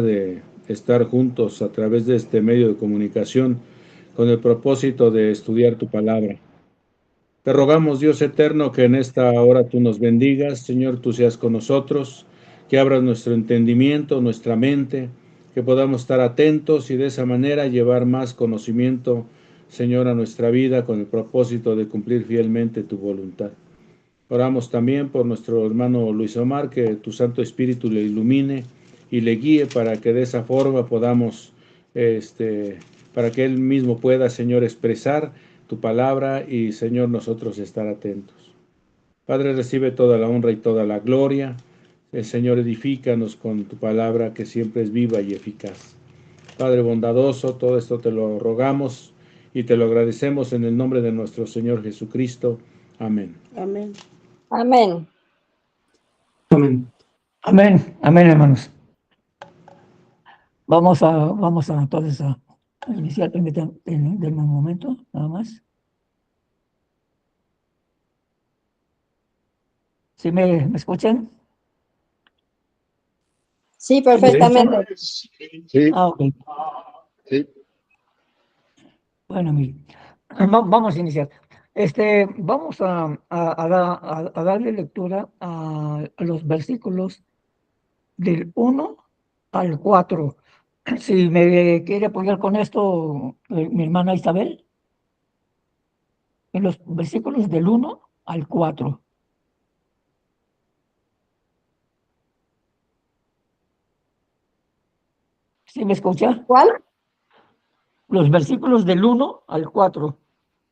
de estar juntos a través de este medio de comunicación con el propósito de estudiar tu palabra. Te rogamos, Dios eterno, que en esta hora tú nos bendigas, Señor, tú seas con nosotros, que abras nuestro entendimiento, nuestra mente, que podamos estar atentos y de esa manera llevar más conocimiento, Señor, a nuestra vida con el propósito de cumplir fielmente tu voluntad. Oramos también por nuestro hermano Luis Omar, que tu Santo Espíritu le ilumine y le guíe para que de esa forma podamos, para que él mismo pueda, Señor, expresar tu palabra y, Señor, nosotros estar atentos. Padre, recibe toda la honra y toda la gloria. Señor, edifícanos con tu palabra que siempre es viva y eficaz. Padre bondadoso, todo esto te lo rogamos y te lo agradecemos en el nombre de nuestro Señor Jesucristo. Amén. Amén. Amén. Amén. Amén. Amén, hermanos. Vamos a entonces a iniciar, denme un momento, nada más. ¿Sí me escuchan? Sí, perfectamente. Sí. Ok. Sí. Bueno, vamos a iniciar. Vamos a darle lectura a los versículos del 1 al 4. Si me quiere apoyar con esto, mi hermana Isabel, en los versículos del 1 al 4. ¿Sí me escucha? ¿Cuál? Los versículos del 1 al 4.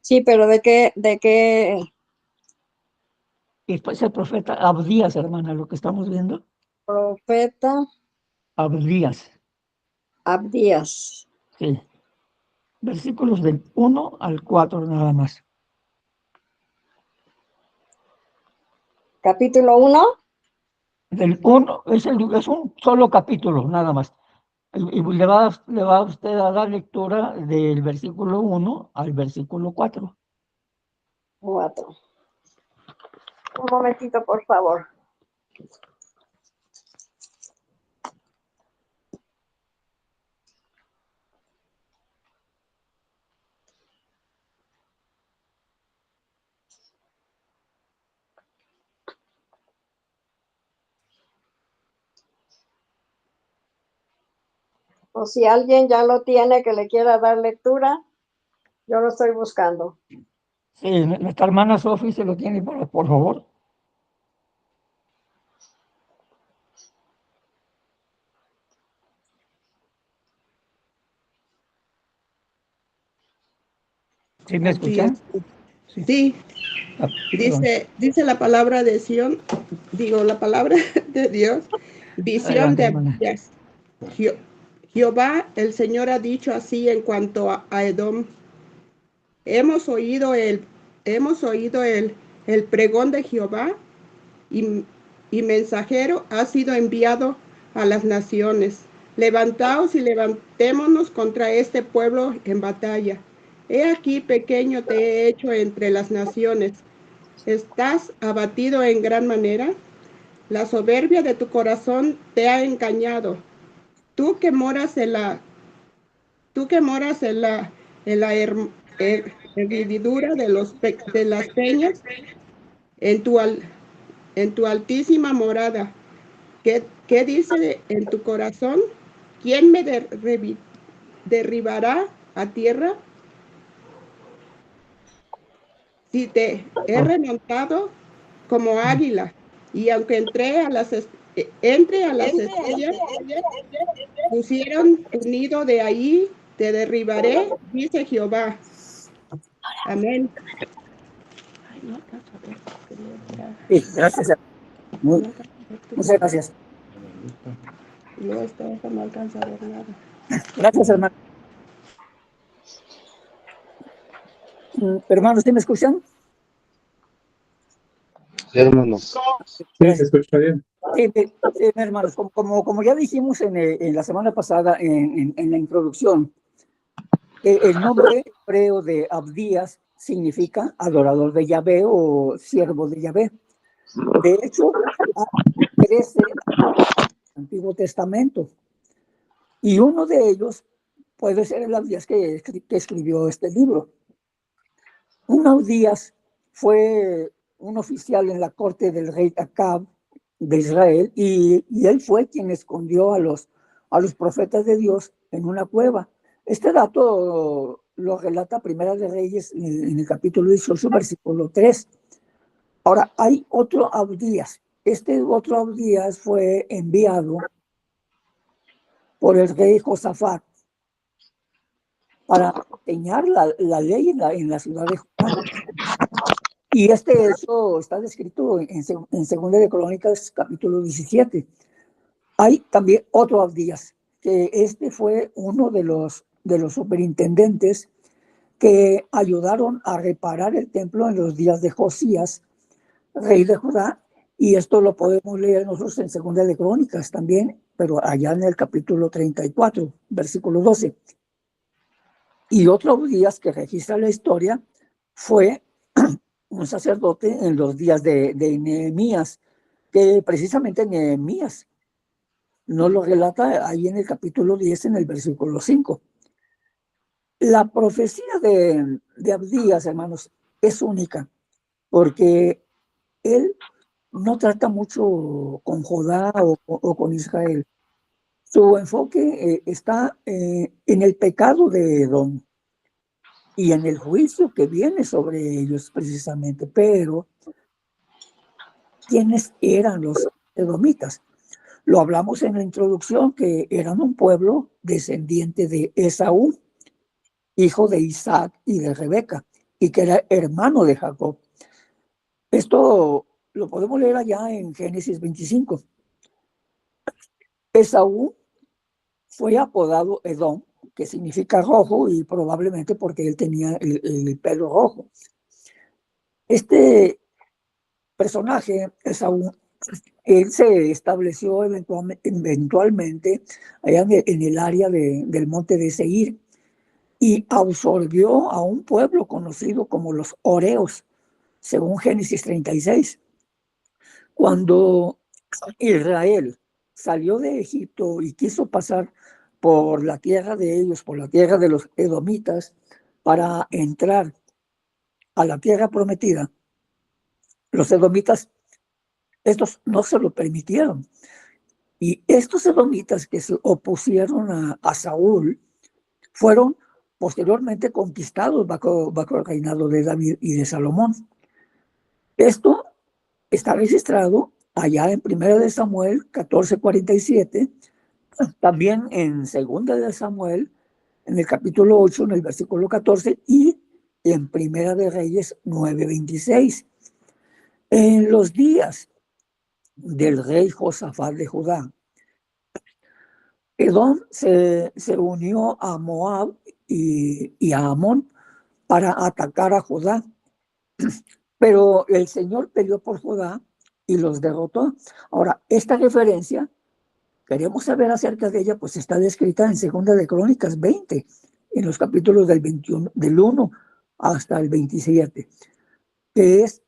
Sí, pero ¿de qué? Y después el profeta Abdías, hermana, lo que estamos viendo. Profeta Abdías. Abdías. Sí. Versículos del 1 al 4 nada más. Capítulo 1. Del 1 es un solo capítulo, nada más. Y le va usted a dar lectura del versículo 1 al versículo 4. 4. Un momentito, por favor. O si alguien ya lo tiene que le quiera dar lectura, yo lo estoy buscando. Sí, nuestra hermana Sofi se lo tiene, por favor. ¿Sí me escuchan? Sí. Dice la palabra de Sion, la palabra de Dios, visión de Abdías. Jehová, el Señor ha dicho así en cuanto a Edom. Hemos oído el pregón de Jehová y mensajero ha sido enviado a las naciones. Levantaos y levantémonos contra este pueblo en batalla. He aquí, pequeño te he hecho entre las naciones. ¿Estás abatido en gran manera? La soberbia de tu corazón te ha engañado. Tú que moras en la hervidura de las peñas, en tu altísima morada. ¿Qué dice en tu corazón? ¿Quién me derribará a tierra? Si te he remontado como águila, y aunque entre a las estrellas, pusieron tu nido de ahí, te derribaré, dice Jehová. Amén. Sí, gracias. Muchas gracias. No, esta no alcanza a ver nada. Gracias, hermano. Hermanos, ¿sí me escuchan? Sí, hermano. Sí, se escucha bien. Sí, hermanos, como ya dijimos en la semana pasada en la introducción, el nombre hebreo de Abdías significa adorador de Yahvé o siervo de Yahvé. De hecho, aparece en el Antiguo Testamento. Y uno de ellos puede ser el Abdías que escribió este libro. Un Abdías fue un oficial en la corte del rey Acab de Israel, y él fue quien escondió a los profetas de Dios en una cueva. Este dato lo relata Primera de Reyes en el capítulo 18, versículo 3. Ahora, hay otro Abdías. Este otro Abdías fue enviado por el rey Josafat para enseñar la ley en la ciudad de Judá. Y este hecho está descrito en Segunda de Crónicas, capítulo 17. Hay también otro Abdías, que este fue uno de los superintendentes que ayudaron a reparar el templo en los días de Josías, rey de Judá, y esto lo podemos leer nosotros en Segunda de Crónicas también, pero allá en el capítulo 34, versículo 12. Y otro Abdías que registra la historia fue un sacerdote en los días de Nehemías, que precisamente Nehemías nos lo relata ahí en el capítulo 10, en el versículo 5. La profecía de Abdías, hermanos, es única, porque él no trata mucho con Judá o con Israel. Su enfoque está en el pecado de Edom y en el juicio que viene sobre ellos precisamente. Pero, ¿quiénes eran los edomitas? Lo hablamos en la introducción, que eran un pueblo descendiente de Esaú, hijo de Isaac y de Rebeca, y que era hermano de Jacob. Esto lo podemos leer allá en Génesis 25. Esaú fue apodado Edom, que significa rojo, y probablemente porque él tenía el pelo rojo. Este personaje, Esaú, él se estableció eventualmente allá en el área del monte de Seir, y absorbió a un pueblo conocido como los Horeos, según Génesis 36. Cuando Israel salió de Egipto y quiso pasar por la tierra de ellos, por la tierra de los edomitas, para entrar a la tierra prometida, los edomitas, estos no se lo permitieron. Y estos edomitas que se opusieron a Saúl fueron posteriormente conquistados bajo el reinado de David y de Salomón. Esto está registrado allá en 1 de Samuel 14:47, también en 2 de Samuel, en el capítulo 8, en el versículo 14, y en 1 de Reyes 9:26. En los días del rey Josafat de Judá, Edom se unió a Moab y a Amón para atacar a Judá, pero el Señor peleó por Judá y los derrotó. Ahora, esta referencia, queremos saber acerca de ella, pues está descrita en Segunda de Crónicas 20, en los capítulos del 21, del 1 hasta el 27, que es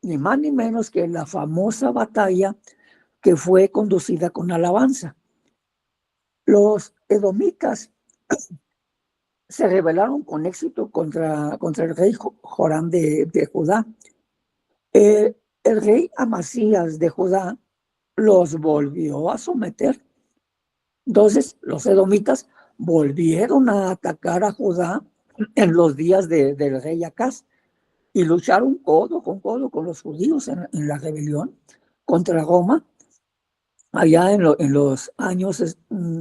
ni más ni menos que la famosa batalla que fue conducida con alabanza. Los edomitas se rebelaron con éxito contra el rey Joram de Judá. El rey Amasías de Judá los volvió a someter. Entonces los edomitas volvieron a atacar a Judá en los días del rey Acaz, y lucharon codo con los judíos en la rebelión contra Roma, allá en los años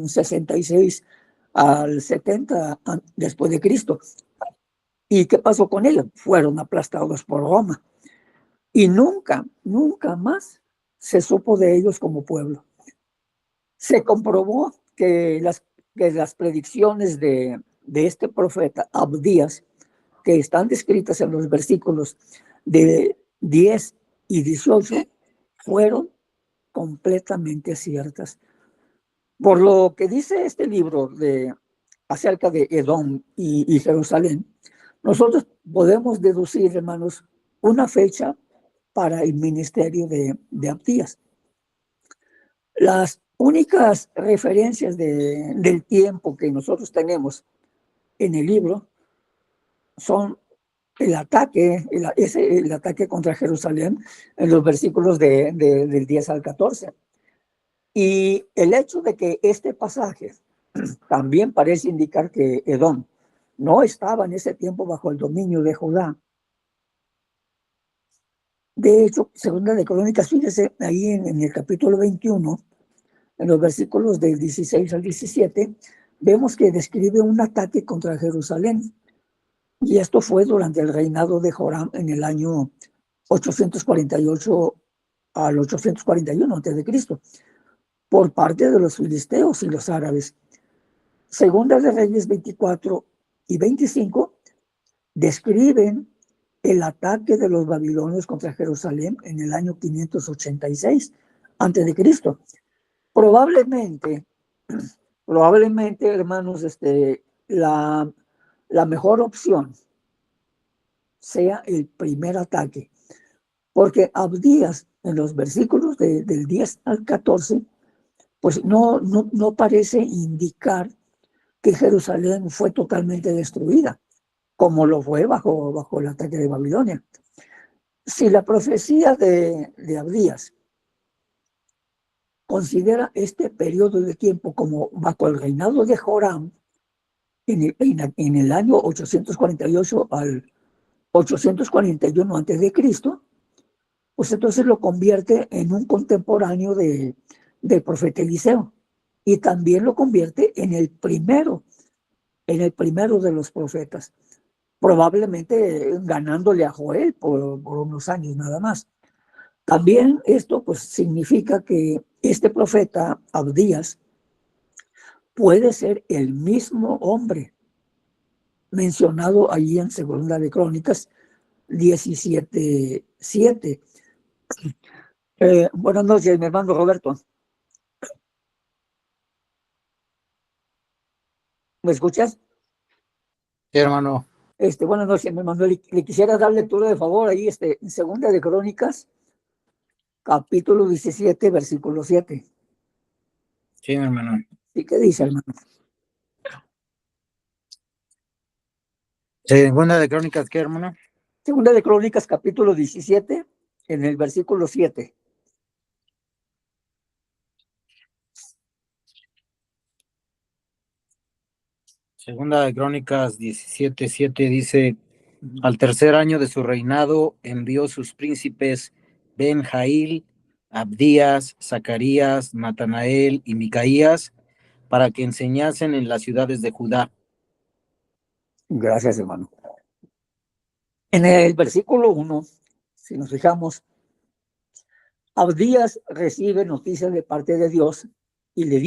66 al 70 después de Cristo. ¿Y qué pasó con ellos? Fueron aplastados por Roma, y nunca más se supo de ellos como pueblo. Se comprobó que las predicciones de este profeta Abdías, que están descritas en los versículos de 10 y 18, fueron completamente ciertas. Por lo que dice este libro acerca de Edom y Jerusalén, nosotros podemos deducir, hermanos, una fecha para el ministerio de Abdías. Las únicas referencias del tiempo que nosotros tenemos en el libro son el ataque, el ataque contra Jerusalén en los versículos del 10 al 14. Y el hecho de que este pasaje también parece indicar que Edom no estaba en ese tiempo bajo el dominio de Judá. De hecho, segunda de Crónicas, fíjese ahí en el capítulo 21, en los versículos del 16 al 17, vemos que describe un ataque contra Jerusalén. Y esto fue durante el reinado de Joram en el año 848 al 841 a.C., por parte de los filisteos y los árabes. Segunda de Reyes 24 y 25 describen el ataque de los babilonios contra Jerusalén en el año 586 a.C. Probablemente, hermanos, la mejor opción sea el primer ataque, porque Abdías en los versículos del 10 al 14, pues no parece indicar que Jerusalén fue totalmente destruida, como lo fue bajo el ataque de Babilonia. Si la profecía de Abdías considera este periodo de tiempo como bajo el reinado de Joram, en el año 848 al 841 a.C., pues entonces lo convierte en un contemporáneo del profeta Eliseo, y también lo convierte en el primero de los profetas, probablemente ganándole a Joel por unos años nada más. También esto pues significa que este profeta Abdías puede ser el mismo hombre mencionado allí en Segunda de Crónicas 17:7. Buenas noches, mi hermano Roberto. ¿Me escuchas? Sí, hermano. Buenas noches, mi hermano. Le quisiera dar lectura de favor ahí, en Segunda de Crónicas, capítulo 17, versículo 7. Sí, mi hermano. ¿Y qué dice, hermano? Segunda de Crónicas, ¿qué, hermano? Segunda de Crónicas, capítulo 17, en el versículo 7. Segunda de Crónicas 17:7 dice: al tercer año de su reinado envió sus príncipes Ben-Jail, Abdías, Zacarías, Natanael y Micaías para que enseñasen en las ciudades de Judá. Gracias, hermano. En el versículo 1, si nos fijamos, Abdías recibe noticias de parte de Dios y les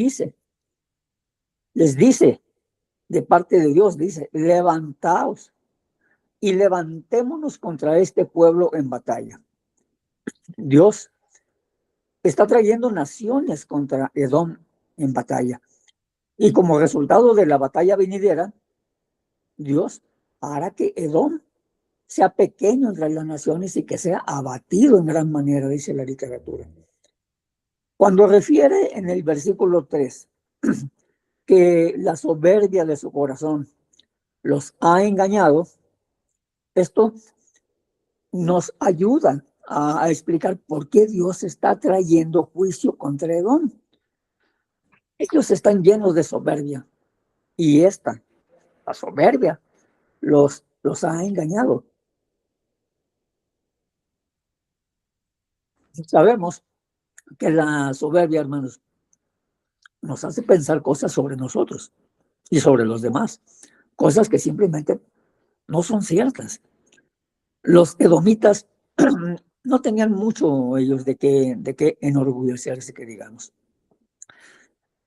dice de parte de Dios, dice: levantaos y levantémonos contra este pueblo en batalla. Dios está trayendo naciones contra Edom en batalla. Y como resultado de la batalla venidera, Dios hará que Edom sea pequeño entre las naciones y que sea abatido en gran manera, dice la literatura. Cuando refiere en el versículo 3 que la soberbia de su corazón los ha engañado, esto nos ayuda a explicar por qué Dios está trayendo juicio contra Edom. Ellos están llenos de soberbia, y la soberbia, los ha engañado. Sabemos que la soberbia, hermanos, nos hace pensar cosas sobre nosotros y sobre los demás, cosas que simplemente no son ciertas. Los edomitas no tenían mucho ellos de qué enorgullecerse, que digamos.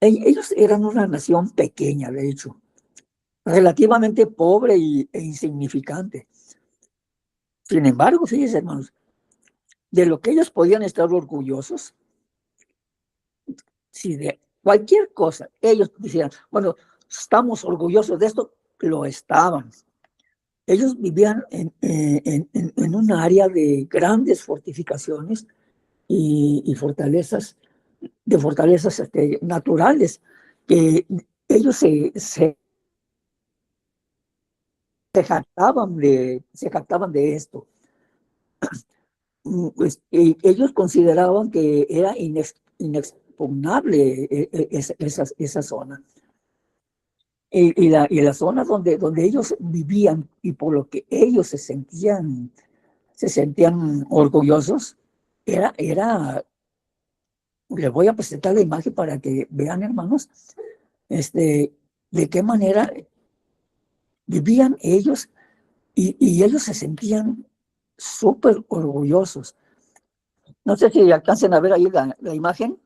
Ellos eran una nación pequeña, de hecho, relativamente pobre e insignificante. Sin embargo, fíjense, hermanos, de lo que ellos podían estar orgullosos, si de cualquier cosa ellos decían, bueno, estamos orgullosos de esto, lo estaban. Ellos vivían en un área de grandes fortificaciones y fortalezas de fortalezas naturales, que ellos se jactaban de esto. Pues, ellos consideraban que era inexpugnable esa zona. Y la zona donde ellos vivían y por lo que ellos se sentían orgullosos, les voy a presentar la imagen para que vean, hermanos, de qué manera vivían ellos y ellos se sentían súper orgullosos. No sé si alcancen a ver ahí la imagen,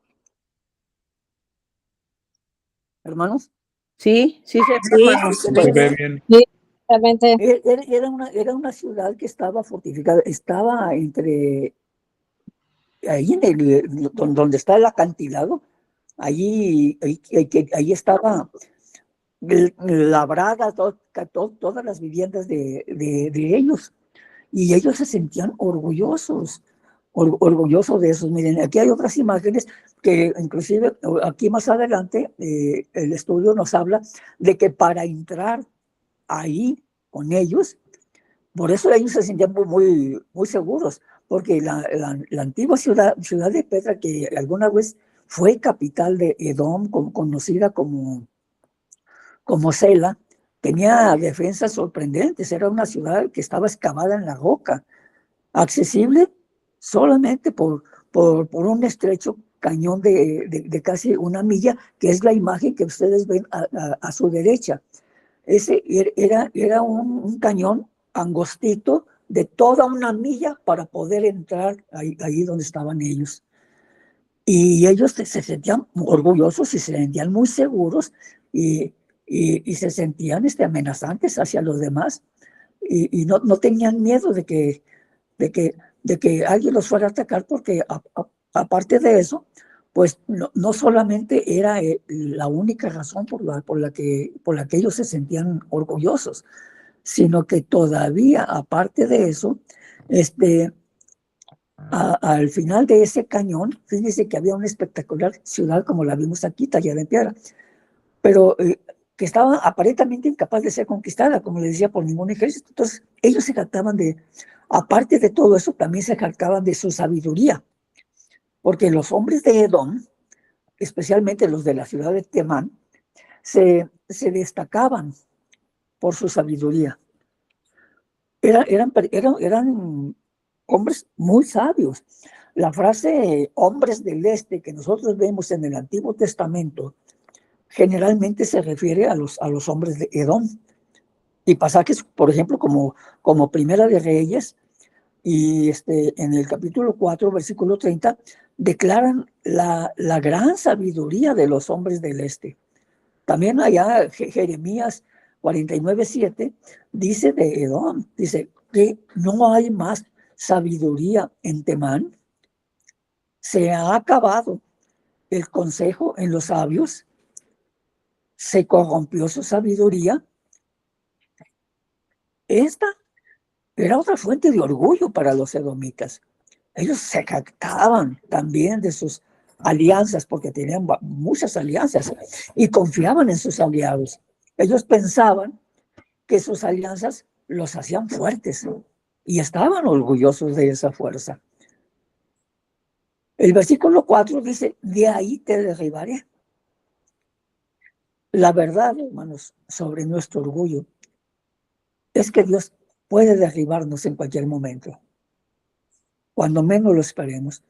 hermanos. Sí, sí se ve, Sí, hermano. Se ve bien. sí, exactamente. Era una ciudad que estaba fortificada, estaba ahí donde está el acantilado, ahí estaba labrada todas las viviendas de ellos, y ellos se sentían orgullosos de eso. Miren, aquí hay otras imágenes que inclusive aquí más adelante el estudio nos habla de que para entrar ahí con ellos, por eso ellos se sentían muy seguros, porque la antigua ciudad de Petra, que alguna vez fue capital de Edom, conocida como Sela, tenía defensas sorprendentes. Era una ciudad que estaba excavada en la roca, accesible solamente por un estrecho cañón de casi una milla, que es la imagen que ustedes ven a su derecha. Ese era un cañón angostito de toda una milla para poder entrar ahí donde estaban ellos. Y ellos se sentían orgullosos y se sentían muy seguros y se sentían amenazantes hacia los demás y no tenían miedo de que alguien los fuera a atacar, porque aparte de eso, pues no solamente era la única razón por la que ellos se sentían orgullosos, sino que todavía, aparte de eso, al final de ese cañón, fíjense que había una espectacular ciudad como la vimos aquí, tallada en piedra, pero que estaba aparentemente incapaz de ser conquistada, como les decía, por ningún ejército. Entonces, ellos se jactaban aparte de todo eso, también se jactaban de su sabiduría, porque los hombres de Edom, especialmente los de la ciudad de Temán, se destacaban por su sabiduría. Eran hombres muy sabios. La frase hombres del este que nosotros vemos en el Antiguo Testamento generalmente se refiere a los hombres de Edom. Y pasajes, por ejemplo, como Primera de Reyes, y en el capítulo 4, versículo 30, declaran la gran sabiduría de los hombres del este. También allá Jeremías 49:7 dice de Edom, dice que no hay más sabiduría en Temán, se ha acabado el consejo en los sabios, se corrompió su sabiduría. Esta era otra fuente de orgullo para los edomitas. Ellos se jactaban también de sus alianzas, porque tenían muchas alianzas y confiaban en sus aliados. Ellos pensaban que sus alianzas los hacían fuertes y estaban orgullosos de esa fuerza. El versículo 4 dice: de ahí te derribaré. La verdad, hermanos, sobre nuestro orgullo es que Dios puede derribarnos en cualquier momento, cuando menos lo esperemos.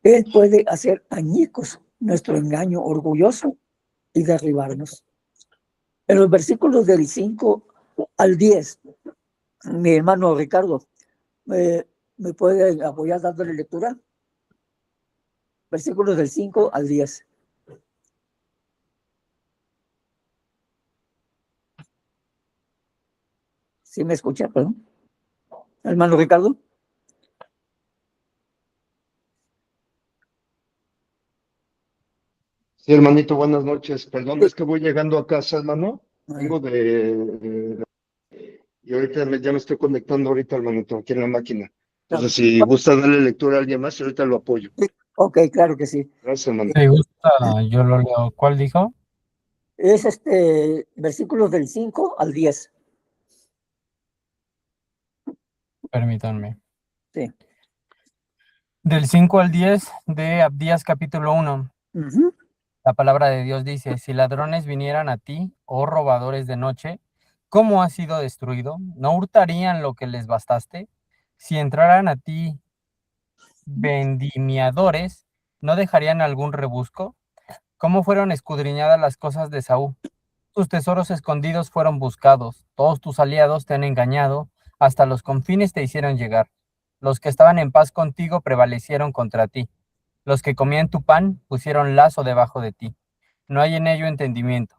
Él puede hacer añicos nuestro engaño orgulloso y derribarnos. En los versículos del 5 al 10, mi hermano Ricardo, ¿me puede apoyar dándole lectura? Versículos del 5 al 10. ¿Sí me escucha? Perdón. Hermano Ricardo. Sí, hermanito, buenas noches. Perdón, es que voy llegando a casa, hermano. Vengo y ahorita ya me estoy conectando ahorita, hermanito, aquí en la máquina. Entonces, si gusta darle lectura a alguien más, ahorita lo apoyo. Ok, claro que sí. Gracias, hermano. ¿Te gusta? Yo lo leo. ¿Cuál dijo? Es versículos del 5 al 10. Permítanme. Sí. Del 5 al 10 de Abdías capítulo 1. Ujú. La palabra de Dios dice, si ladrones vinieran a ti, oh robadores de noche, ¿cómo has sido destruido? ¿No hurtarían lo que les bastaste? Si entraran a ti vendimiadores, ¿no dejarían algún rebusco? ¿Cómo fueron escudriñadas las cosas de Saúl? Tus tesoros escondidos fueron buscados, todos tus aliados te han engañado, hasta los confines te hicieron llegar. Los que estaban en paz contigo prevalecieron contra ti. Los que comían tu pan pusieron lazo debajo de ti. No hay en ello entendimiento.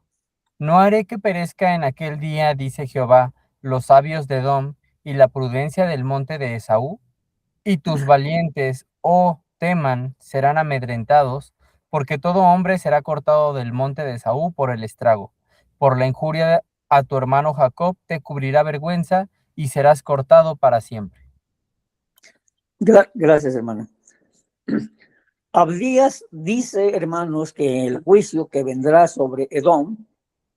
No haré que perezca en aquel día, dice Jehová, los sabios de Edom y la prudencia del monte de Esaú, y tus valientes, oh Teman, serán amedrentados, porque todo hombre será cortado del monte de Esaú por el estrago. Por la injuria a tu hermano Jacob te cubrirá vergüenza y serás cortado para siempre. Gracias, hermano. Abdías dice, hermanos, que el juicio que vendrá sobre Edom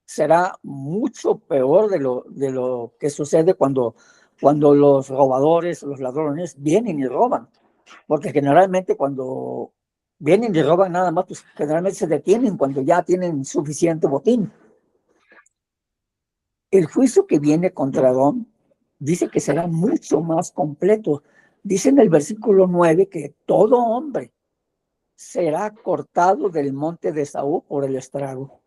será mucho peor de lo que sucede cuando los robadores, los ladrones vienen y roban. Porque generalmente cuando vienen y roban nada más, pues generalmente se detienen cuando ya tienen suficiente botín. El juicio que viene contra Edom dice que será mucho más completo. Dice en el versículo 9 que todo hombre será cortado del monte de Esaú por el estrago.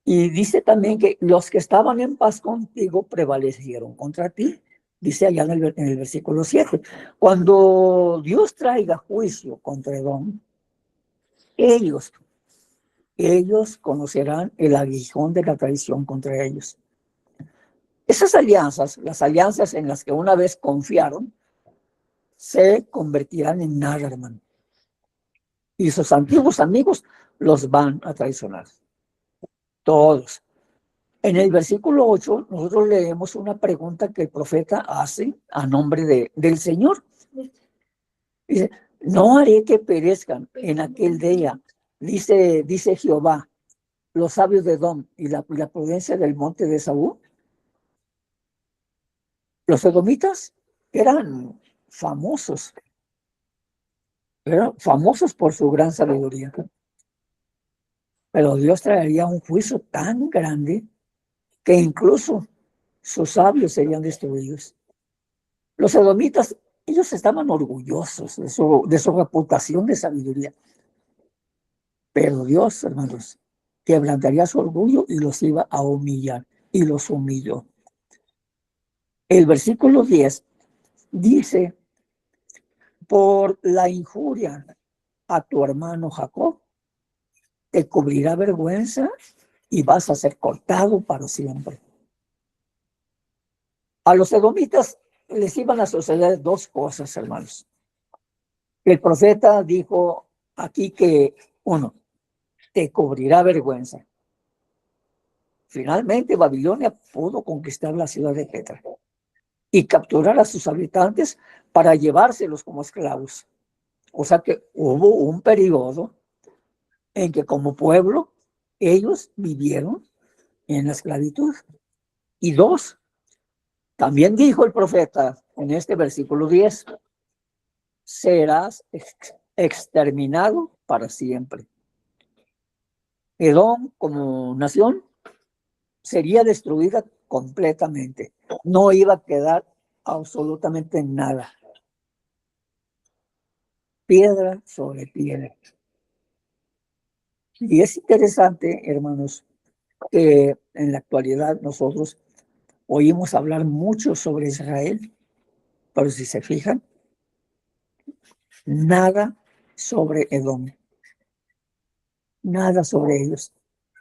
Y dice también que los que estaban en paz contigo prevalecieron contra ti. Dice allá en el versículo 7. Cuando Dios traiga juicio contra Edom, ellos conocerán el aguijón de la traición contra ellos. Esas alianzas, las alianzas en las que una vez confiaron, se convertirán en nada, hermano. Y sus antiguos amigos los van a traicionar. Todos. En el versículo 8, nosotros leemos una pregunta que el profeta hace a nombre del Señor. Dice, no haré que perezcan en aquel día, dice Jehová, los sabios de Edom y la prudencia del monte de Esaú. Los edomitas eran famosos por su gran sabiduría. Pero Dios traería un juicio tan grande que incluso sus sabios serían destruidos. Los edomitas, ellos estaban orgullosos de su reputación de sabiduría. Pero Dios, hermanos, quebrantaría su orgullo y los iba a humillar, y los humilló. El versículo 10 dice, por la injuria a tu hermano Jacob, te cubrirá vergüenza y vas a ser cortado para siempre. A los edomitas les iban a suceder dos cosas, hermanos. El profeta dijo aquí que, uno, te cubrirá vergüenza. Finalmente, Babilonia pudo conquistar la ciudad de Petra y capturar a sus habitantes para llevárselos como esclavos. O sea que hubo un periodo en que como pueblo ellos vivieron en la esclavitud. Y dos, también dijo el profeta en este versículo 10, serás exterminado para siempre. Edom como nación sería destruida completamente. No iba a quedar absolutamente nada. Piedra sobre piedra. Y es interesante, hermanos, que en la actualidad nosotros oímos hablar mucho sobre Israel, pero si se fijan, nada sobre Edom. Nada sobre ellos.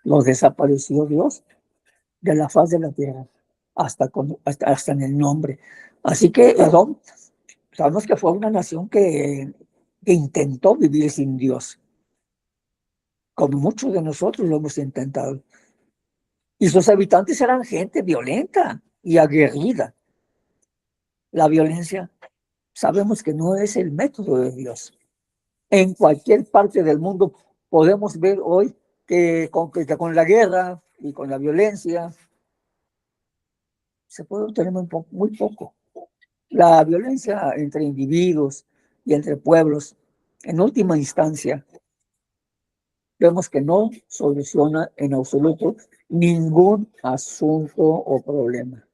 Los desapareció Dios de la faz de la tierra, hasta en el nombre. Así que Edom, sabemos que fue una nación que intentó vivir sin Dios, como muchos de nosotros lo hemos intentado. Y sus habitantes eran gente violenta y aguerrida. La violencia, sabemos que no es el método de Dios. En cualquier parte del mundo podemos ver hoy que con la guerra y con la violencia se puede obtener muy poco. La violencia entre individuos y entre pueblos, en última instancia, vemos que no soluciona en absoluto ningún asunto o problema.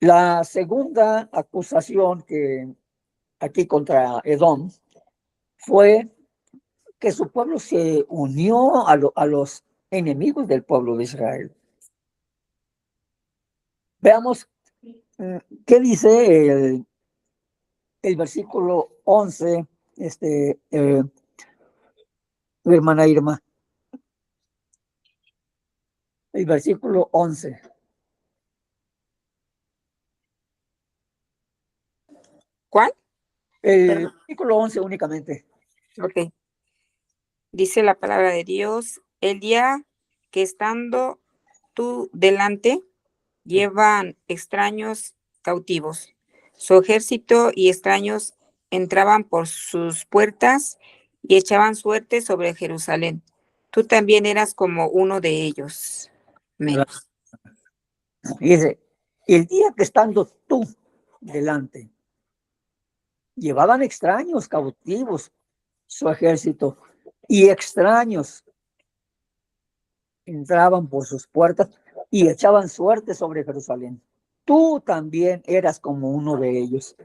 La segunda acusación que aquí contra Edom fue que su pueblo se unió a los enemigos del pueblo de Israel. Veamos qué dice el versículo 11, hermana Irma. El versículo 11. ¿Cuál? El versículo 11 únicamente. Ok. Dice la palabra de Dios, el día que estando tú delante, llevan extraños cautivos. Su ejército y extraños entraban por sus puertas y echaban suerte sobre Jerusalén. Tú también eras como uno de ellos. Amén. Dice, el día que estando tú delante, llevaban extraños cautivos su ejército y extraños entraban por sus puertas y echaban suerte sobre Jerusalén. Tú también eras como uno de ellos.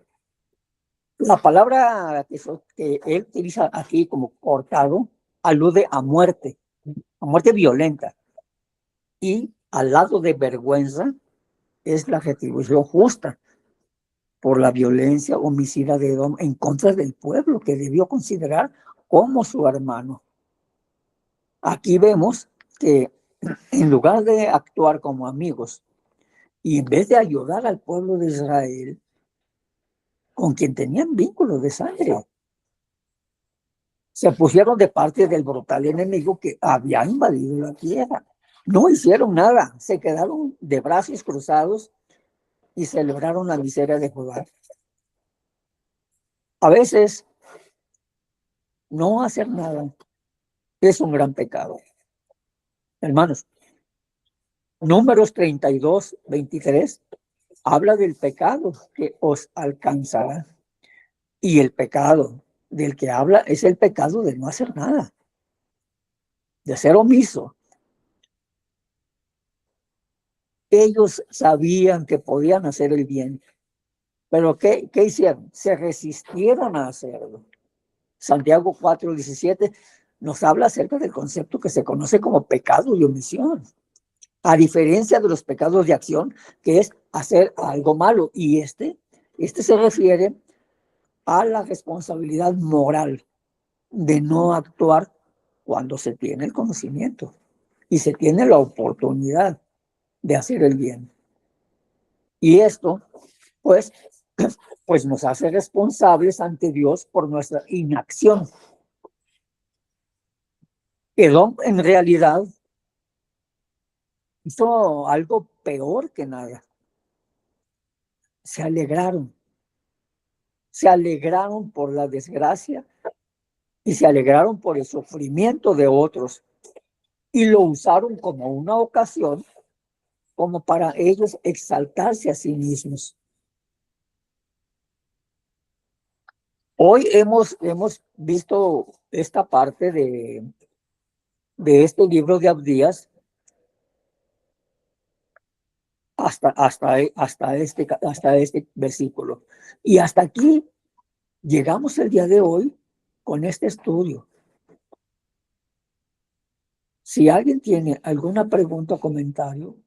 La palabra que él utiliza aquí como cortado alude a muerte violenta. Y al lado de vergüenza es la retribución justa por la violencia homicida de Edom en contra del pueblo que debió considerar como su hermano. Aquí vemos que en lugar de actuar como amigos y en vez de ayudar al pueblo de Israel, con quien tenían vínculos de sangre, se pusieron de parte del brutal enemigo que había invadido la tierra. No hicieron nada, se quedaron de brazos cruzados y celebraron la miseria de Judá. A veces, no hacer nada es un gran pecado. Hermanos, Números 32, 23 habla del pecado que os alcanzará. Y el pecado del que habla es el pecado de no hacer nada, de ser omiso. Ellos sabían que podían hacer el bien, pero ¿qué hicieron? Se resistieron a hacerlo. Santiago 4:17 nos habla acerca del concepto que se conoce como pecado y omisión, a diferencia de los pecados de acción, que es hacer algo malo. Y este se refiere a la responsabilidad moral de no actuar cuando se tiene el conocimiento y se tiene la oportunidad de hacer el bien. Y esto, pues, pues nos hace responsables ante Dios por nuestra inacción. Edom en realidad hizo algo peor que nada. Se alegraron por la desgracia y se alegraron por el sufrimiento de otros y lo usaron como una ocasión como para ellos exaltarse a sí mismos. Hoy hemos visto esta parte de este libro de Abdías hasta este versículo. Y hasta aquí llegamos el día de hoy con este estudio. Si alguien tiene alguna pregunta o comentario,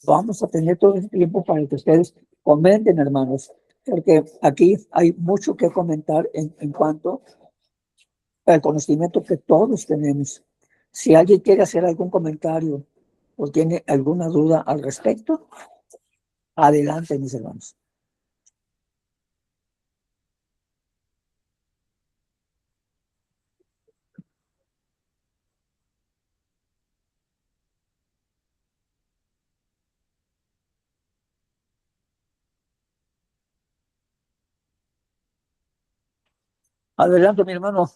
vamos a tener todo el tiempo para que ustedes comenten, hermanos, porque aquí hay mucho que comentar en cuanto al conocimiento que todos tenemos. Si alguien quiere hacer algún comentario o tiene alguna duda al respecto, adelante, mis hermanos. Adelante, mi hermano.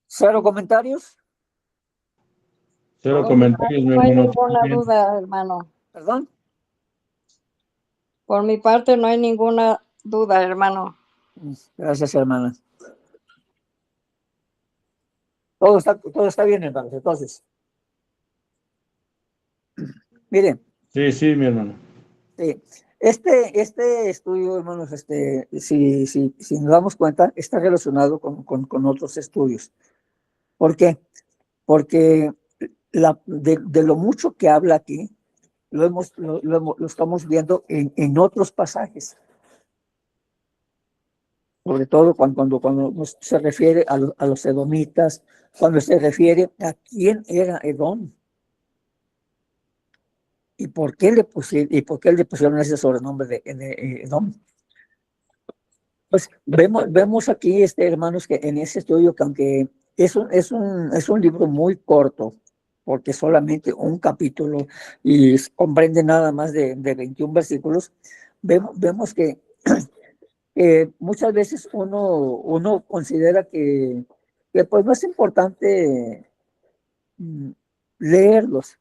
¿Cero comentarios? Cero Por mi comentarios, parte mi no hay hermano. ninguna También. duda, hermano. ¿Perdón? Por mi parte no hay ninguna duda, hermano. Gracias, hermana. Todo está bien, hermanos. Entonces, miren, Sí, sí, mi hermano. sí, este estudio, hermanos, si nos damos cuenta, está relacionado con otros estudios. ¿Por qué? Porque de lo mucho que habla aquí, lo estamos viendo en otros pasajes, sobre todo cuando se refiere a los edomitas, cuando se refiere a quién era Edom y por qué le pusieron ese sobrenombre de Edom. Pues vemos aquí, hermanos, que en ese estudio, que aunque es un libro muy corto, porque solamente un capítulo y comprende nada más de 21 versículos, vemos que muchas veces uno considera que pues no es importante mm, leerlos,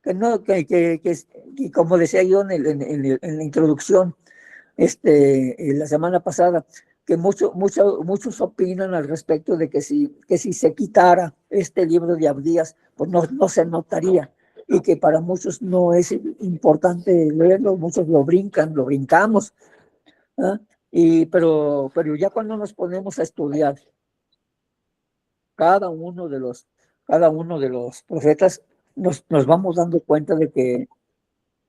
que no, que como decía yo en la introducción, la semana pasada, que muchos opinan al respecto de que si se quitara este libro de Abdías, pues no se notaría, y que para muchos no es importante leerlo, muchos lo brincamos, ¿ah? Pero ya cuando nos ponemos a estudiar cada uno de los, cada uno de los profetas, nos vamos dando cuenta de que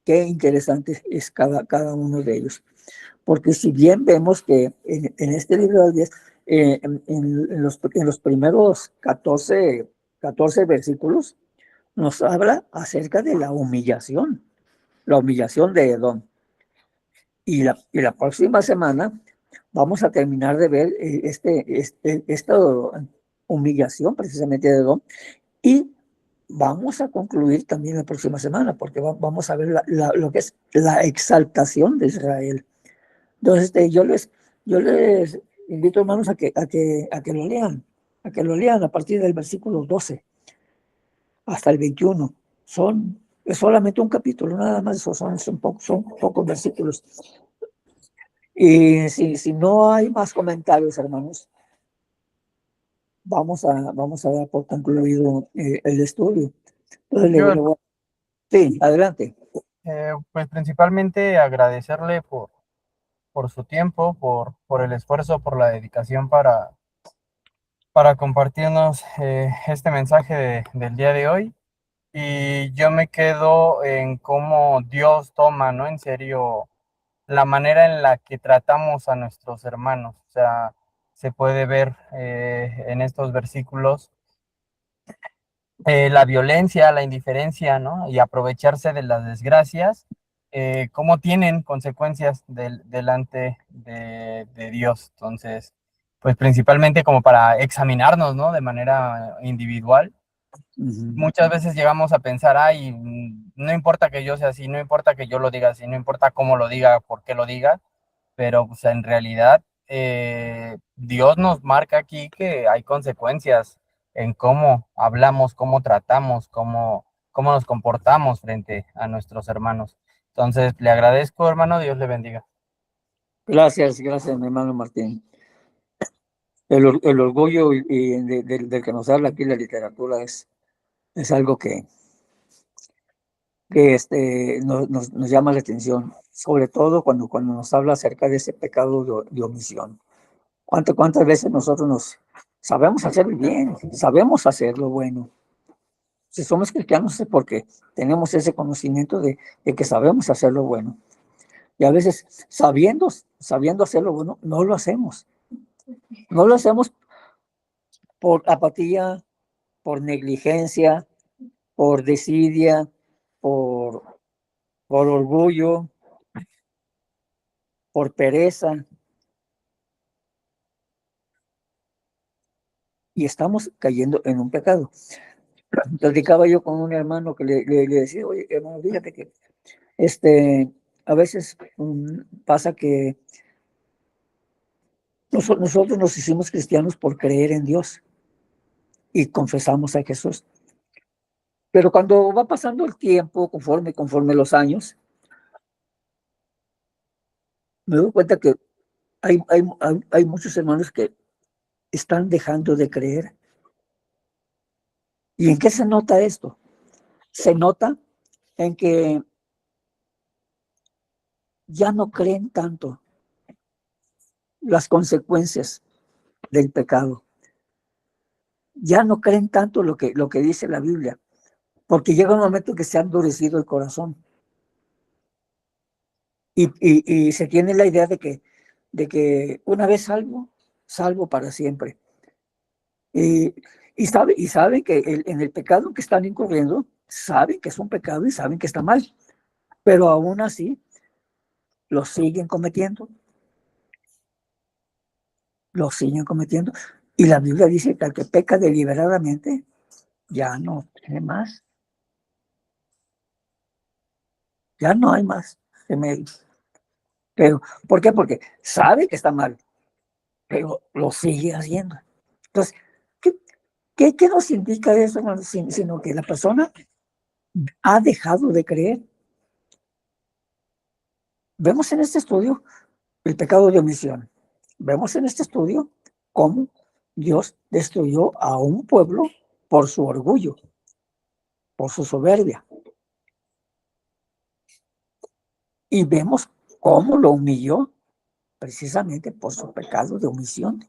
qué interesante es cada uno de ellos. Porque si bien vemos que en este libro de 10, en los primeros 14 versículos, nos habla acerca de la humillación de Edom. Y la próxima semana vamos a terminar de ver esta humillación precisamente de Edom, y vamos a concluir también la próxima semana, porque vamos a ver lo que es la exaltación de Israel. Entonces, yo les invito, hermanos, a que lo lean a partir del versículo 12 hasta el 21. Es solamente un capítulo, nada más, son pocos versículos. Y si no hay más comentarios, hermanos, vamos a dar por concluido el estudio. Entonces, Yo, sí, adelante. pues principalmente agradecerle por su tiempo, por el esfuerzo, por la dedicación para compartirnos este mensaje del día de hoy. Y yo me quedo en cómo Dios toma, ¿no? En serio, la manera en la que tratamos a nuestros hermanos. O sea, se puede ver en estos versículos la violencia, la indiferencia, ¿no? Y aprovecharse de las desgracias, cómo tienen consecuencias delante de Dios. Entonces, pues principalmente como para examinarnos, ¿no? De manera individual. Muchas veces llegamos a pensar, ay, no importa que yo sea así, no importa que yo lo diga así, no importa cómo lo diga, por qué lo diga, pero pues, en realidad Dios nos marca aquí que hay consecuencias en cómo hablamos, cómo tratamos, cómo nos comportamos frente a nuestros hermanos. Entonces, le agradezco, hermano, Dios le bendiga. Gracias, mi hermano Martín. El orgullo del que nos habla aquí la literatura es algo que nos llama la atención, sobre todo cuando nos habla acerca de ese pecado de omisión. ¿Cuántas veces nosotros sabemos hacer el bien, sabemos hacer lo bueno? Si somos cristianos es porque tenemos ese conocimiento de que sabemos hacer lo bueno. Y a veces, sabiendo hacer lo bueno, no lo hacemos. No lo hacemos por apatía, por negligencia, por desidia, por, por orgullo, por pereza, y estamos cayendo en un pecado. platicaba yo con un hermano que le decía, oye, hermano, fíjate que a veces pasa que nosotros nos hicimos cristianos por creer en Dios y confesamos a Jesús. Pero cuando va pasando el tiempo, conforme los años, me doy cuenta que hay muchos hermanos que están dejando de creer. ¿Y en qué se nota esto? Se nota en que ya no creen tanto las consecuencias del pecado. Ya no creen tanto lo que dice la Biblia, porque llega un momento que se ha endurecido el corazón. Y se tiene la idea de que una vez salvo para siempre. Y saben que en el pecado que están incurriendo, saben que es un pecado y saben que está mal, pero aún así lo siguen cometiendo. Lo siguen cometiendo. Y la Biblia dice que al que peca deliberadamente ya no tiene más. Ya no hay más remedio. Pero, ¿por qué? Porque sabe que está mal, pero lo sigue haciendo. Entonces, ¿qué nos indica eso, hermano? Sino que la persona ha dejado de creer. Vemos en este estudio el pecado de omisión. Vemos en este estudio cómo Dios destruyó a un pueblo por su orgullo, por su soberbia. Y vemos cómo lo humilló precisamente por su pecado de omisión.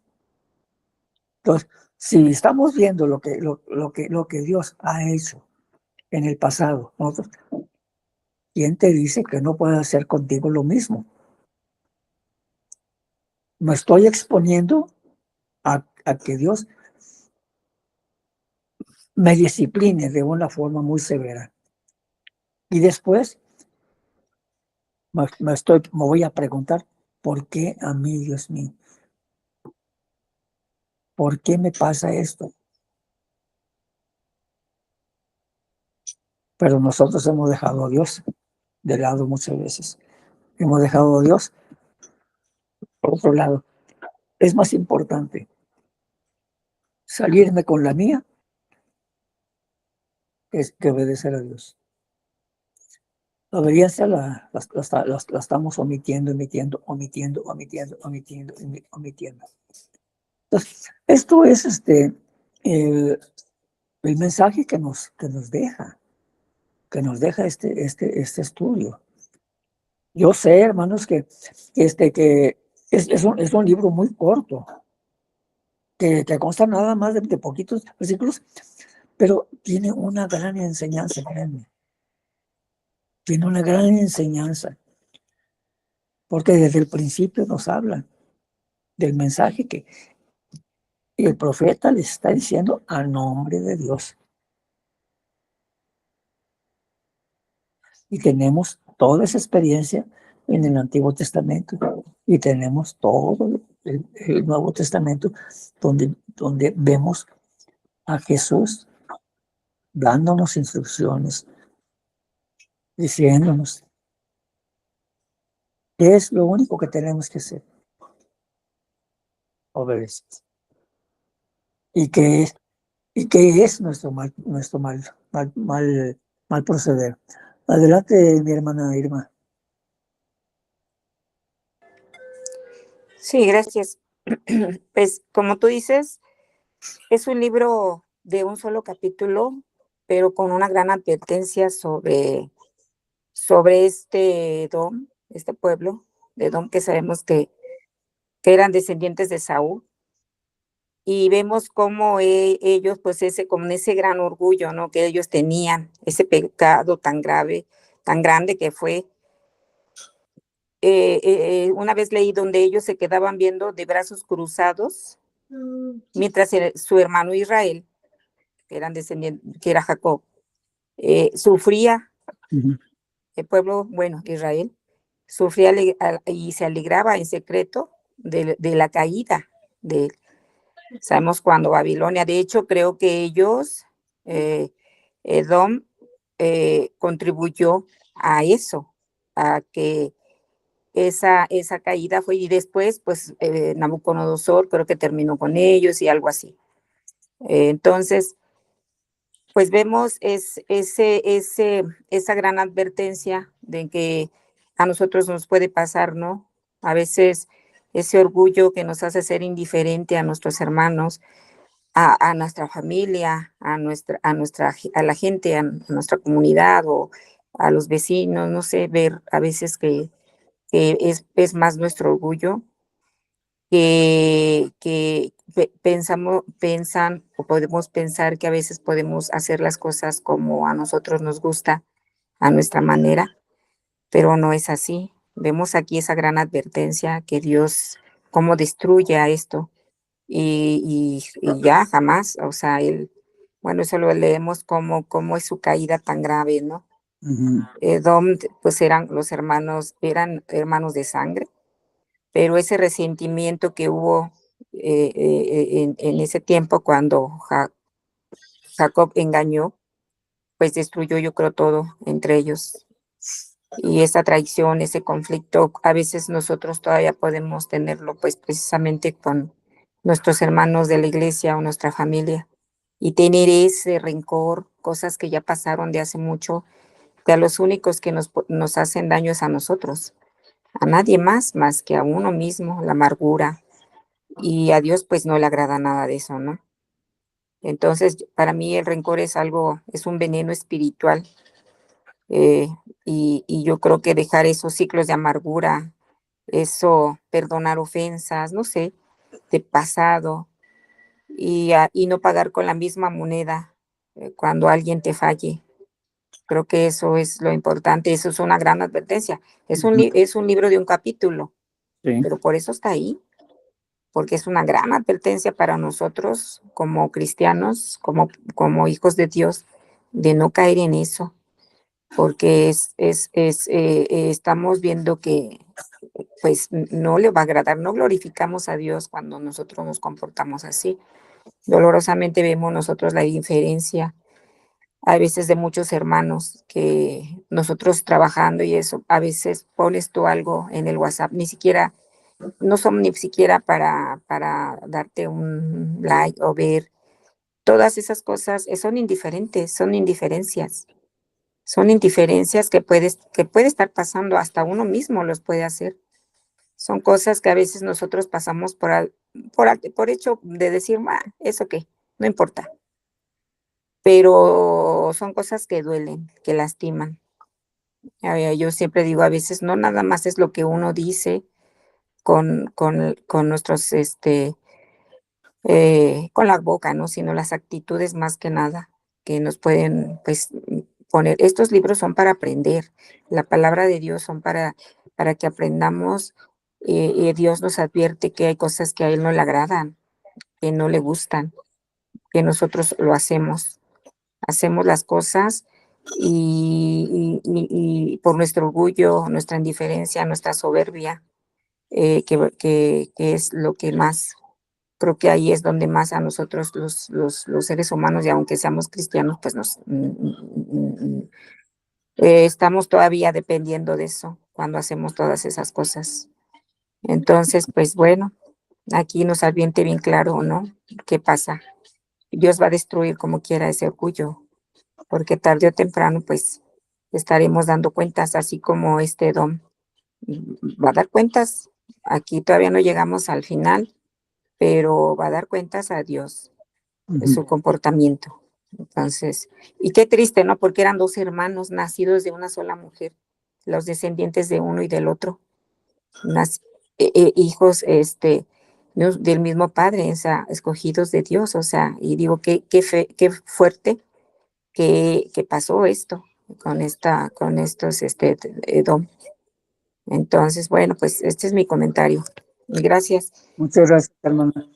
Entonces, si estamos viendo lo que Dios ha hecho en el pasado, nosotros, ¿quién te dice que no puede hacer contigo lo mismo? Me estoy exponiendo a que Dios me discipline de una forma muy severa. Y después me voy a preguntar, ¿por qué a mí, Dios mío? ¿Por qué me pasa esto? Pero nosotros hemos dejado a Dios de lado muchas veces. Hemos dejado a Dios por otro lado. Es más importante salirme con la mía que obedecer a Dios. La obediencia la estamos omitiendo. Entonces, esto es el mensaje que nos deja este estudio. Yo sé, hermanos, que es un libro muy corto, que consta nada más de poquitos versículos, pero tiene una gran enseñanza. Tiene una gran enseñanza, porque desde el principio nos habla del mensaje que el profeta les está diciendo a nombre de Dios. Y tenemos toda esa experiencia en el Antiguo Testamento y tenemos todo el Nuevo Testamento donde vemos a Jesús dándonos instrucciones, diciéndonos qué es lo único que tenemos que hacer: obedecer. ¿Y qué es nuestro mal proceder? Adelante, mi hermana Irma. Sí, gracias. Pues como tú dices, es un libro de un solo capítulo, pero con una gran advertencia sobre este Edom, este pueblo de Edom, que sabemos que eran descendientes de Saúl. Y vemos cómo ellos, pues con ese gran orgullo, ¿no?, que ellos tenían, ese pecado tan grave, tan grande que fue. Una vez leí donde ellos se quedaban viendo de brazos cruzados, mientras su hermano Israel, que era Jacob, sufría. El pueblo, bueno, Israel, sufría y se alegraba en secreto de la caída de él. Sabemos cuando Babilonia, de hecho, creo que ellos Edom contribuyó a eso, a que esa caída fue, y después, pues, Nabucodonosor creo que terminó con ellos y algo así. Entonces, pues vemos esa gran advertencia de que a nosotros nos puede pasar, ¿no? A veces ese orgullo que nos hace ser indiferente a nuestros hermanos, a nuestra familia, a la gente, a nuestra comunidad o a los vecinos, no sé, ver a veces que es más nuestro orgullo que piensan o podemos pensar que a veces podemos hacer las cosas como a nosotros nos gusta, a nuestra manera, pero no es así. Vemos aquí esa gran advertencia que Dios, cómo destruye a esto y ya jamás, o sea, bueno, eso lo leemos cómo es su caída tan grave, ¿no? Edom, pues eran hermanos de sangre, pero ese resentimiento que hubo en ese tiempo cuando Jacob engañó, pues destruyó, yo creo, todo entre ellos. Y esa traición, ese conflicto, a veces nosotros todavía podemos tenerlo, pues precisamente con nuestros hermanos de la iglesia o nuestra familia, y tener ese rencor, cosas que ya pasaron de hace mucho, que a los únicos que nos hacen daño es a nosotros, a nadie más que a uno mismo, la amargura, y a Dios pues no le agrada nada de eso, ¿no? Entonces, para mí el rencor es un veneno espiritual, y yo creo que dejar esos ciclos de amargura, perdonar ofensas, no sé, de pasado, y no pagar con la misma moneda cuando alguien te falle. Creo que eso es lo importante, eso es una gran advertencia. Es un libro de un capítulo, Sí. pero por eso está ahí, porque es una gran advertencia para nosotros como cristianos, como hijos de Dios, de no caer en eso, porque estamos viendo que pues no le va a agradar, no glorificamos a Dios cuando nosotros nos comportamos así. Dolorosamente vemos nosotros la indiferencia a veces de muchos hermanos, que nosotros trabajando y eso, a veces pones tú algo en el WhatsApp, no son ni siquiera para darte un like o ver. Todas esas cosas son indiferentes, son indiferencias que puede estar pasando, hasta uno mismo los puede hacer. Son cosas que a veces nosotros pasamos por hecho de decir, ¿eso qué? No importa. Pero son cosas que duelen, que lastiman. Yo siempre digo, a veces no nada más es lo que uno dice con nuestros, con la boca, ¿no? Sino las actitudes más que nada, que nos pueden, pues, poner. Estos libros son para aprender, la palabra de Dios son para que aprendamos, y Dios nos advierte que hay cosas que a Él no le agradan, que no le gustan, que nosotros lo hacemos las cosas y por nuestro orgullo, nuestra indiferencia, nuestra soberbia, que es lo que más, creo que ahí es donde más a nosotros los seres humanos, y aunque seamos cristianos, pues estamos todavía dependiendo de eso cuando hacemos todas esas cosas. Entonces, pues bueno, aquí nos advierte bien claro, ¿no? ¿Qué pasa? Dios va a destruir como quiera ese orgullo, porque tarde o temprano, pues, estaremos dando cuentas, así como Edom va a dar cuentas. Aquí todavía no llegamos al final, pero va a dar cuentas a Dios de su comportamiento. Entonces, y qué triste, ¿no? Porque eran 2 hermanos nacidos de una sola mujer, los descendientes de uno y del otro, hijos del mismo padre, o sea, escogidos de Dios, o sea, y digo, qué fuerte que pasó esto con estos Edom. Entonces, bueno, pues este es mi comentario. Gracias. Muchas gracias, hermana.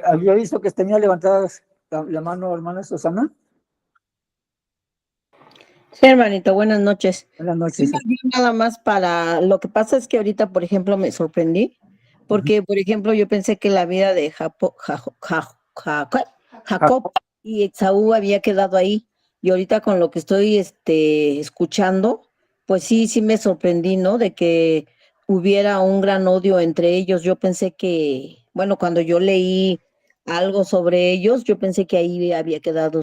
Había visto que tenía levantada la mano, hermana Susana. Sí, hermanito, buenas noches. Buenas noches. Nada más para, lo que pasa es que ahorita, por ejemplo, me sorprendí, porque, por ejemplo, yo pensé que la vida de Jacob y Esaú había quedado ahí. Y ahorita con lo que estoy escuchando, pues sí, sí me sorprendí, ¿no? De que hubiera un gran odio entre ellos. Yo pensé que, bueno, cuando yo leí algo sobre ellos, yo pensé que ahí había quedado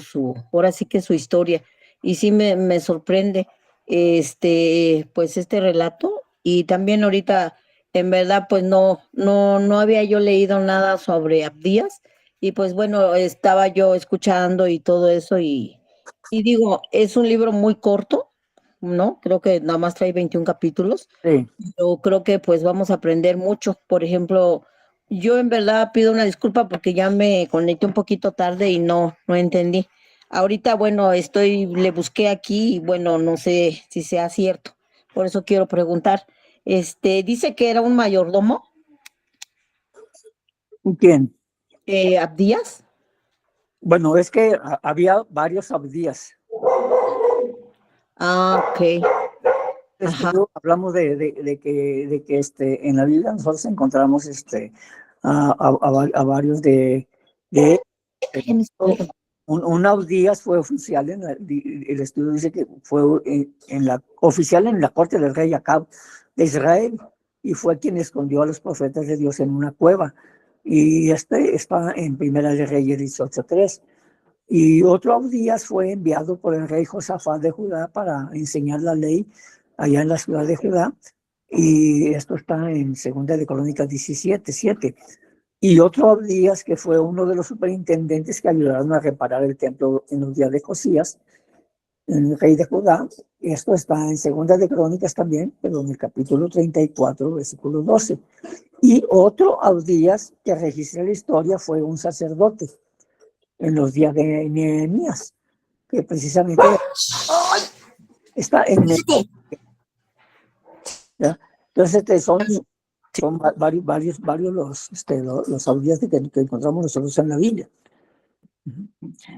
ahora sí que su historia. Y sí me sorprende pues este relato. Y también ahorita, en verdad, pues no había yo leído nada sobre Abdías. Y pues bueno, estaba yo escuchando y todo eso y digo, es un libro muy corto, ¿no? Creo que nada más trae 21 capítulos. Sí. Yo creo que pues vamos a aprender mucho. Por ejemplo, yo en verdad pido una disculpa porque ya me conecté un poquito tarde y no entendí. Ahorita, bueno, le busqué aquí y bueno, no sé si sea cierto. Por eso quiero preguntar. Dice que era un mayordomo, ¿Quién? Abdías. Bueno, es que había varios Abdías. Ah, ok. Ajá. Hablamos de que en la Biblia nosotros encontramos a varios de un Abdías fue oficial el estudio dice que fue oficial en la corte del rey Acab de Israel y fue quien escondió a los profetas de Dios en una cueva. Y está en Primera de Reyes 18:3. Y otro Abdías fue enviado por el rey Josafat de Judá para enseñar la ley allá en la ciudad de Judá. Y esto está en Segunda de Crónicas 17:7. Y otro Abdías que fue uno de los superintendentes que ayudaron a reparar el templo en los días de Josías, el rey de Judá. Esto está en Segunda de Crónicas también, pero en el capítulo 34, versículo 12. Y otro Abdías que registra la historia fue un sacerdote en los días de Nehemías, que precisamente está en el, ¿ya? Entonces son varios los Abdías que encontramos nosotros en la Biblia.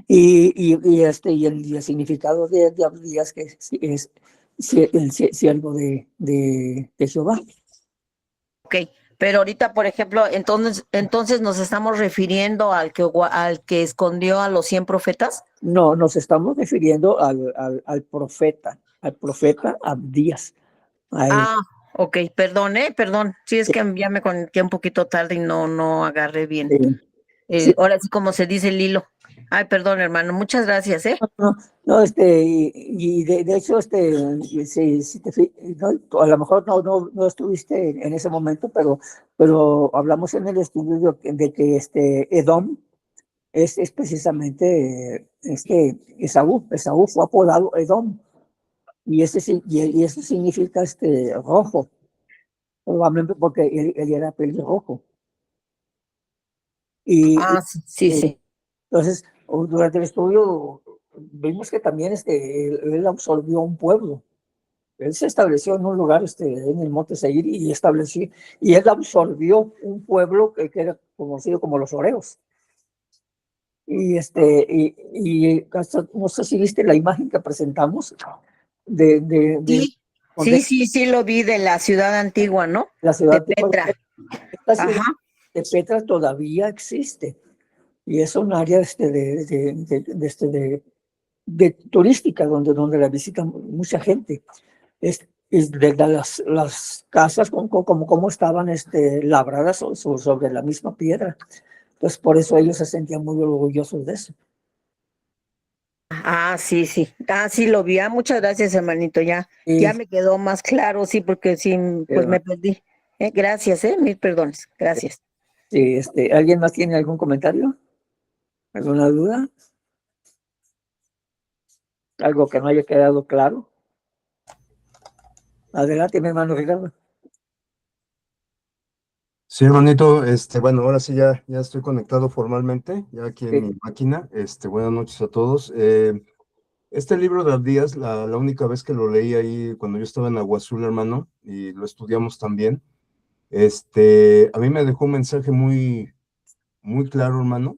Y el significado de Abdías que es el siervo de Jehová. Ok, pero ahorita, por ejemplo, entonces nos estamos refiriendo al que escondió a los 100 profetas. No, nos estamos refiriendo al profeta Abdías. Ah, ok, perdón. Sí, es que ya me conecté un poquito tarde y no agarré bien. Sí. Ahora sí, como se dice el hilo. Ay, perdón, hermano, muchas gracias, ¿eh? No, y de hecho, si a lo mejor no estuviste en ese momento, pero hablamos en el estudio de que Edom es precisamente Esaú. Esaú fue apodado Edom, y eso significa rojo, probablemente porque él era pelirrojo. Sí. Entonces, durante el estudio vimos que también él absorbió un pueblo. Él se estableció en un lugar en el monte Seir y él absorbió un pueblo que era conocido como los Oreos. Y no sé si viste la imagen que presentamos Sí, lo vi de la ciudad antigua, ¿no? La ciudad de Petra. Esta ciudad de Petra todavía existe y es un área de turística donde la visita mucha gente. Es de las casas como estaban labradas sobre la misma piedra. Entonces por eso ellos se sentían muy orgullosos de eso. Sí. Sí lo vi. Muchas gracias, hermanito. Ya me quedó más claro, sí, porque sí, pues me perdí. Gracias, mil perdones. Gracias. Sí, ¿alguien más tiene algún comentario? ¿Alguna duda? ¿Algo que no haya quedado claro? Adelante, mi hermano Ricardo. Sí, hermanito, bueno, ahora sí ya estoy conectado formalmente, ya aquí en mi máquina. Buenas noches a todos. Este libro de Abdías, la única vez que lo leí ahí cuando yo estaba en Agua Azul, hermano, y lo estudiamos también, a mí me dejó un mensaje muy, muy claro, hermano.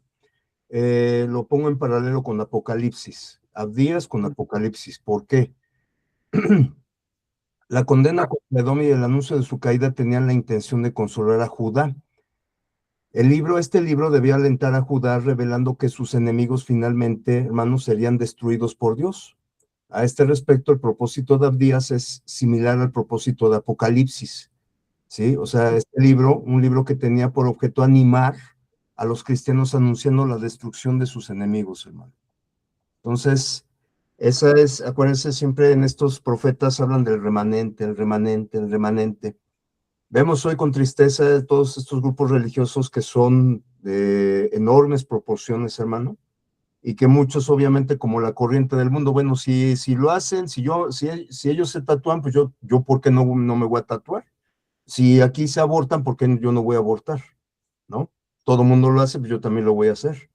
Lo pongo en paralelo con Apocalipsis, Abdías con Apocalipsis. ¿Por qué? La condena contra Edom y el anuncio de su caída tenían la intención de consolar a Judá. Este libro debía alentar a Judá revelando que sus enemigos finalmente, hermanos, serían destruidos por Dios. A este respecto, el propósito de Abdías es similar al propósito de Apocalipsis, ¿sí? O sea, este libro, un libro que tenía por objeto animar a los cristianos anunciando la destrucción de sus enemigos, hermano. Entonces, esa es, acuérdense, siempre en estos profetas hablan del remanente, el remanente, el remanente. Vemos hoy con tristeza todos estos grupos religiosos que son de enormes proporciones, hermano, y que muchos obviamente como la corriente del mundo, bueno, si lo hacen, si ellos se tatúan, pues yo ¿por qué no me voy a tatuar? Si aquí se abortan, ¿por qué yo no voy a abortar? ¿No? Todo el mundo lo hace, pues yo también lo voy a hacer.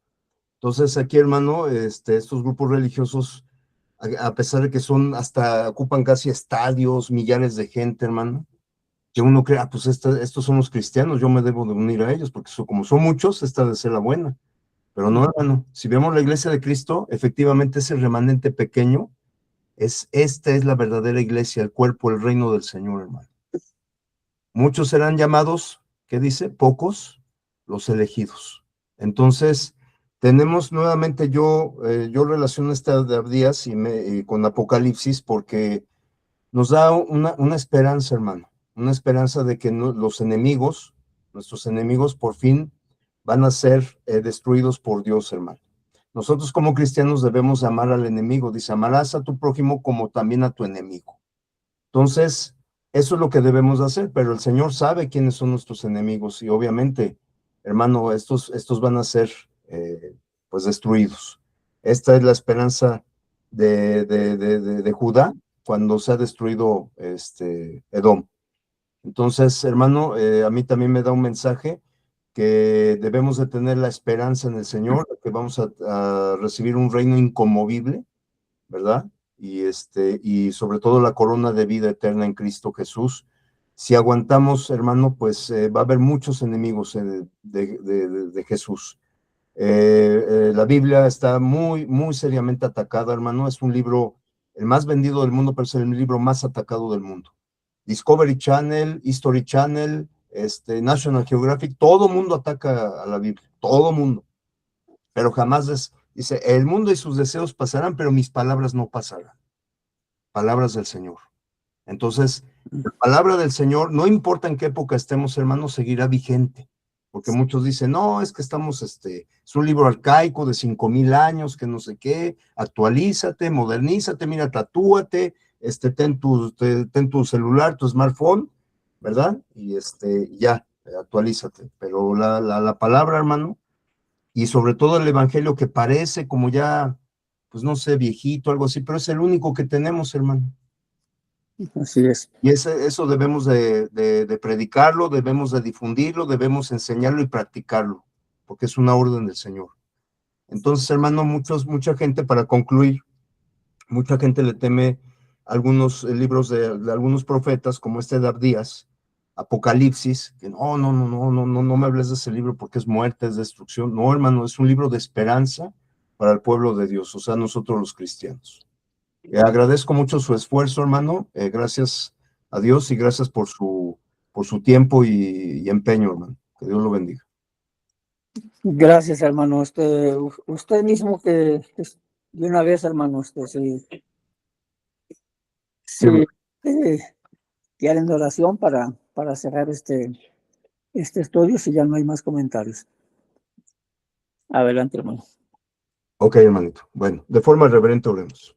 Entonces aquí, hermano, estos grupos religiosos, a pesar de que hasta ocupan casi estadios, millares de gente, hermano, que uno cree, pues estos son los cristianos, yo me debo de unir a ellos, porque como son muchos, esta debe ser la buena. Pero no, hermano, si vemos la iglesia de Cristo, efectivamente ese remanente pequeño, esta es la verdadera iglesia, el cuerpo, el reino del Señor, hermano. Muchos serán llamados, ¿qué dice? Pocos, los elegidos. Entonces, tenemos nuevamente, yo relaciono esta de Abdías y con Apocalipsis porque nos da una esperanza, hermano, una esperanza de que los enemigos, nuestros enemigos, por fin van a ser destruidos por Dios, hermano. Nosotros como cristianos debemos amar al enemigo, dice, amarás a tu prójimo como también a tu enemigo. Entonces, eso es lo que debemos hacer, pero el Señor sabe quiénes son nuestros enemigos y obviamente, hermano, estos van a ser pues destruidos. Esta es la esperanza de Judá cuando se ha destruido Edom. Entonces, hermano, a mí también me da un mensaje que debemos de tener la esperanza en el Señor, que vamos a recibir un reino inconmovible, ¿verdad? Y sobre todo la corona de vida eterna en Cristo Jesús. Si aguantamos, hermano, pues va a haber muchos enemigos de Jesús. La Biblia está muy, muy seriamente atacada, hermano. Es un libro, el más vendido del mundo, pero es el libro más atacado del mundo. Discovery Channel, History Channel, National Geographic, todo mundo ataca a la Biblia, todo mundo. Pero jamás dice, el mundo y sus deseos pasarán, pero mis palabras no pasarán. Palabras del Señor. Entonces, la palabra del Señor, no importa en qué época estemos, hermanos, seguirá vigente. Porque muchos dicen, no, es que estamos, es un libro arcaico de 5,000 años, que no sé qué, actualízate, modernízate, mira, tatúate, ten tu celular, tu smartphone, ¿verdad? Y ya, actualízate. Pero la palabra, hermano, y sobre todo el evangelio que parece como ya, pues no sé, viejito, algo así, pero es el único que tenemos, hermano. Así es. Y eso debemos de predicarlo, debemos de difundirlo, debemos enseñarlo y practicarlo, porque es una orden del Señor. Entonces, hermano, mucha gente, para concluir, mucha gente le teme algunos libros de algunos profetas, como de Abdías, Apocalipsis, que no me hables de ese libro porque es muerte, es destrucción. No, hermano, es un libro de esperanza para el pueblo de Dios, o sea, nosotros los cristianos. Agradezco mucho su esfuerzo, hermano, gracias a Dios y gracias por su tiempo y empeño, hermano. Que Dios lo bendiga. Gracias, hermano. Usted mismo que de una vez, hermano, que harán oración para cerrar este estudio, si ya no hay más comentarios. Adelante, hermano. Ok, hermanito. Bueno, de forma reverente oremos.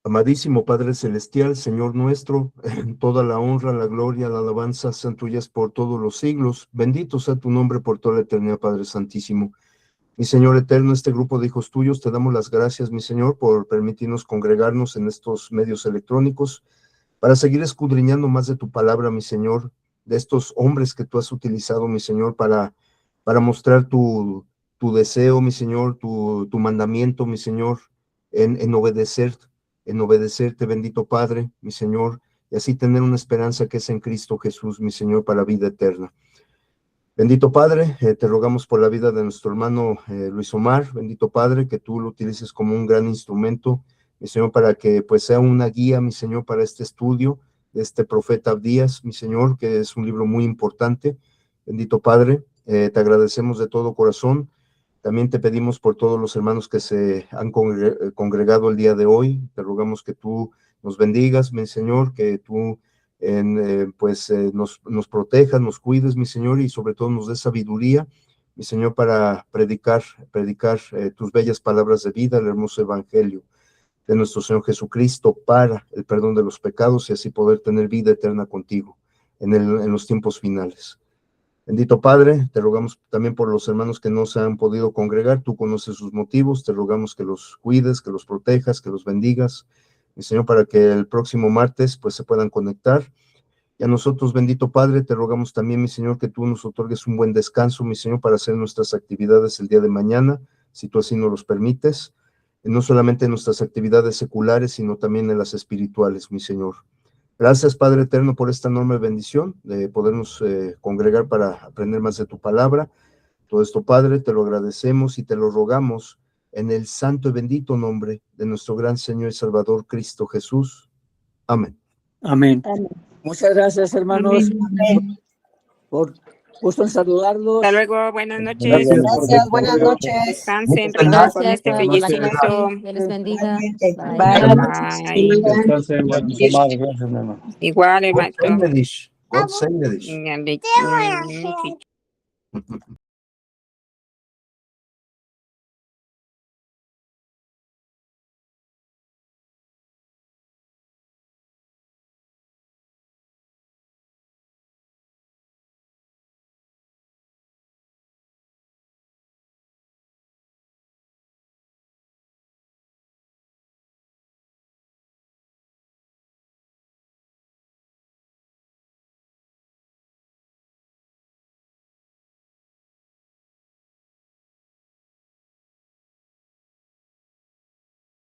Amadísimo Padre Celestial, Señor nuestro, toda la honra, la gloria, la alabanza sean tuyas por todos los siglos. Bendito sea tu nombre por toda la eternidad, Padre Santísimo. Mi Señor eterno, este grupo de hijos tuyos, te damos las gracias, mi Señor, por permitirnos congregarnos en estos medios electrónicos para seguir escudriñando más de tu palabra, mi Señor, de estos hombres que tú has utilizado, mi Señor, para mostrar tu deseo, mi Señor, tu mandamiento, mi Señor, en obedecerte, bendito Padre, mi Señor, y así tener una esperanza que es en Cristo Jesús, mi Señor, para vida eterna. Bendito Padre, te rogamos por la vida de nuestro hermano Luis Omar, bendito Padre, que tú lo utilices como un gran instrumento, mi Señor, para que pues sea una guía, mi Señor, para este estudio de este profeta Abdías, mi Señor, que es un libro muy importante, Bendito Padre, te agradecemos de todo corazón. También te pedimos por todos los hermanos que se han congregado el día de hoy. Te rogamos que tú nos bendigas, mi Señor, que tú nos protejas, nos cuides, mi Señor, y sobre todo nos des sabiduría, mi Señor, para predicar tus bellas palabras de vida, el hermoso evangelio de nuestro Señor Jesucristo para el perdón de los pecados y así poder tener vida eterna contigo en los tiempos finales. Bendito Padre, te rogamos también por los hermanos que no se han podido congregar, tú conoces sus motivos, te rogamos que los cuides, que los protejas, que los bendigas, mi Señor, para que el próximo martes pues se puedan conectar. Y a nosotros, bendito Padre, te rogamos también, mi Señor, que tú nos otorgues un buen descanso, mi Señor, para hacer nuestras actividades el día de mañana, si tú así nos los permites, no solamente en nuestras actividades seculares, sino también en las espirituales, mi Señor. Gracias, Padre eterno, por esta enorme bendición de podernos congregar para aprender más de tu palabra. Todo esto, Padre, te lo agradecemos y te lo rogamos en el santo y bendito nombre de nuestro gran Señor y Salvador Cristo Jesús. Amén. Amén. Amén. Muchas gracias, hermanos, Amén. por gusto en saludarlos. Hasta luego, buenas noches. Gracias. Gracias, buenas noches. Descansen, Muchas rico con gracias este por la fellecito. clase. Dios les bendiga. Bye. Bye. Descansen, buenas noches. Gracias, hermano. Igual, God maestro. send the dish. God send the dish.